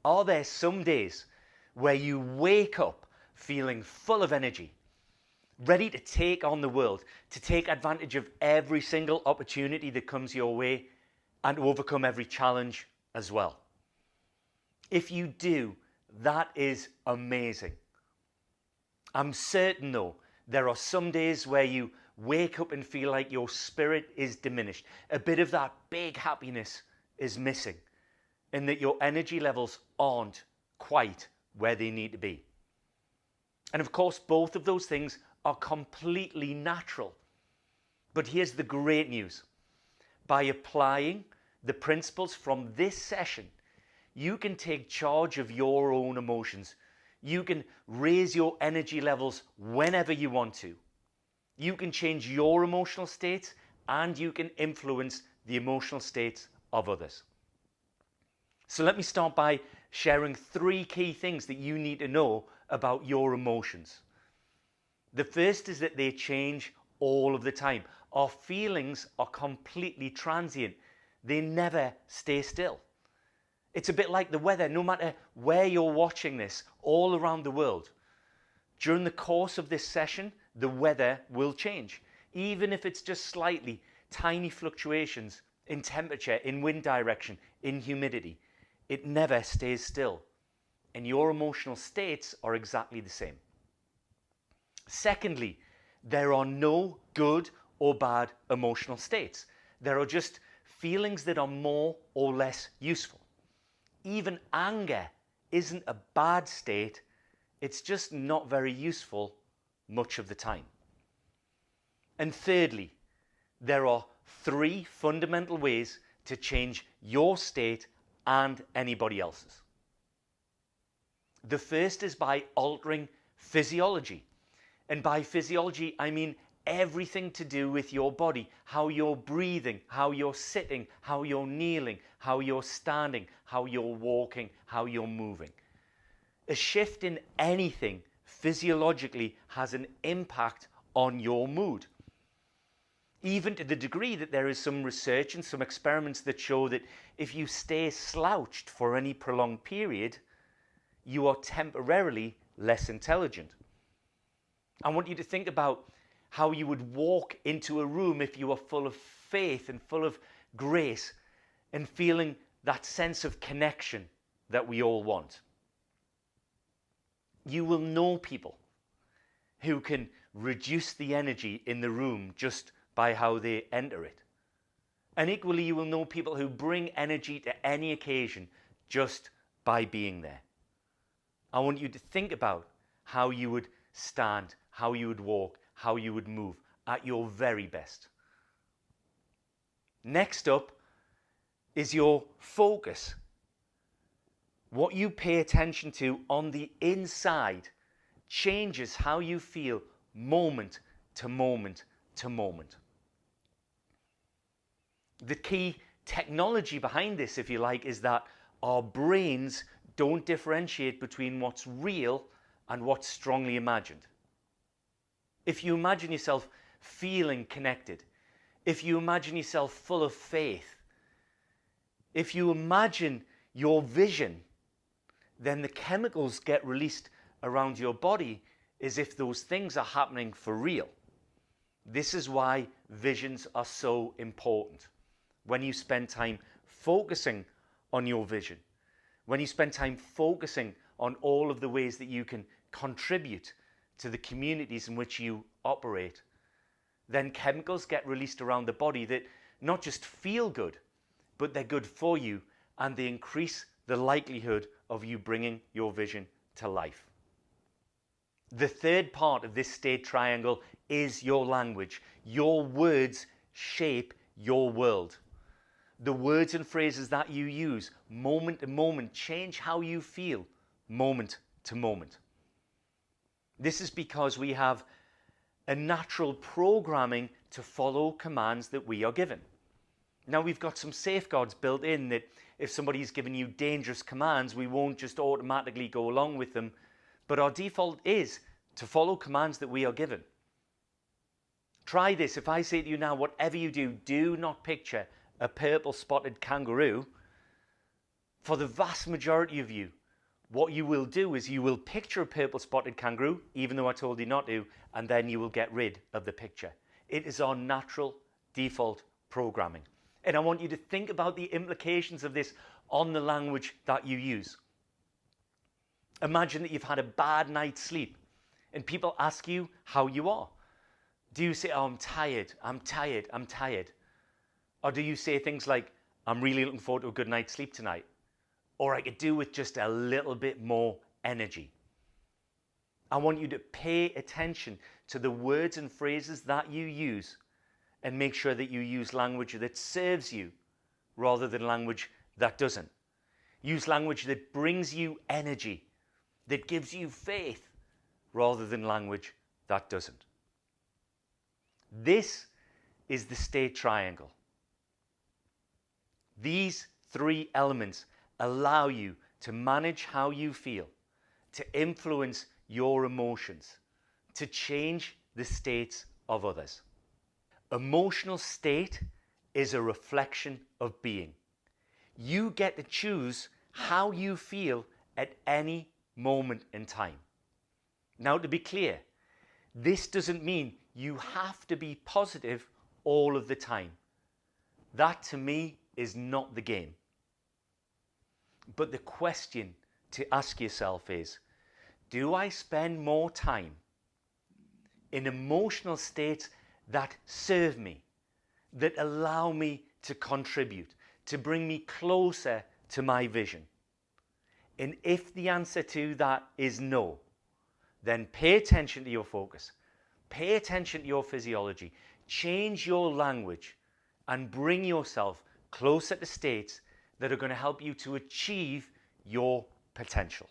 Are there some days where you wake up feeling full of energy, ready to take on the world, to take advantage of every single opportunity that comes your way, and to overcome every challenge as well? If you do, that is amazing. I'm certain though, there are some days where you wake up and feel like your spirit is diminished. A bit of that big happiness is missing, and that your energy levels aren't quite where they need to be. And of course, both of those things are completely natural. But here's the great news. By applying the principles from this session, you can take charge of your own emotions. You can raise your energy levels whenever you want to. You can change your emotional states, and you can influence the emotional states of others. So let me start by sharing 3 key things that you need to know about your emotions. The first is that they change all of the time. Our feelings are completely transient. They never stay still. It's a bit like the weather, no matter where you're watching this, all around the world. During the course of this session, the weather will change. Even if it's just slightly, tiny fluctuations in temperature, in wind direction, in humidity. It never stays still. And your emotional states are exactly the same. Secondly, there are no good or bad emotional states. There are just feelings that are more or less useful. Even anger isn't a bad state, it's just not very useful much of the time. And thirdly, there are 3 fundamental ways to change your state and anybody else's. The first is by altering physiology. And by physiology, I mean everything to do with your body, how you're breathing, how you're sitting, how you're kneeling, how you're standing, how you're walking, how you're moving. A shift in anything physiologically has an impact on your mood. Even to the degree that there is some research and some experiments that show that if you stay slouched for any prolonged period, you are temporarily less intelligent. I want you to think about how you would walk into a room if you were full of faith and full of grace and feeling that sense of connection that we all want. You will know people who can reduce the energy in the room just by how they enter it. And equally, you will know people who bring energy to any occasion just by being there. I want you to think about how you would stand, how you would walk, how you would move at your very best. Next up is your focus. What you pay attention to on the inside changes how you feel moment to moment to moment. The key technology behind this, if you like, is that our brains don't differentiate between what's real and what's strongly imagined. If you imagine yourself feeling connected, if you imagine yourself full of faith, if you imagine your vision, then the chemicals get released around your body as if those things are happening for real. This is why visions are so important. When you spend time focusing on your vision, when you spend time focusing on all of the ways that you can contribute to the communities in which you operate, then chemicals get released around the body that not just feel good, but they're good for you, and they increase the likelihood of you bringing your vision to life. The third part of this state triangle is your language. Your words shape your world. The words and phrases that you use moment to moment change how you feel moment to moment. This is because we have a natural programming to follow commands that we are given. Now, we've got some safeguards built in that if somebody's given you dangerous commands, we won't just automatically go along with them, but our default is to follow commands that we are given. Try this. If I say to you now, whatever you do, do not picture a purple spotted kangaroo. For the vast majority of you, what you will do is you will picture a purple spotted kangaroo, even though I told you not to, and then you will get rid of the picture. It is our natural default programming. And I want you to think about the implications of this on the language that you use. Imagine that you've had a bad night's sleep and people ask you how you are. Do you say, oh, I'm tired, I'm tired, I'm tired? Or do you say things like, I'm really looking forward to a good night's sleep tonight? Or I could do with just a little bit more energy. I want you to pay attention to the words and phrases that you use and make sure that you use language that serves you rather than language that doesn't. Use language that brings you energy, that gives you faith, rather than language that doesn't. This is the state triangle. These three elements allow you to manage how you feel, to influence your emotions, to change the states of others. Emotional state is a reflection of being. You get to choose how you feel at any moment in time. Now, to be clear, this doesn't mean you have to be positive all of the time. That, to me, is not the game. But the question to ask yourself is, do I spend more time in emotional states that serve me, that allow me to contribute, to bring me closer to my vision? And if the answer to that is no, then pay attention to your focus, pay attention to your physiology, change your language, and bring yourself closer to states that are going to help you to achieve your potential.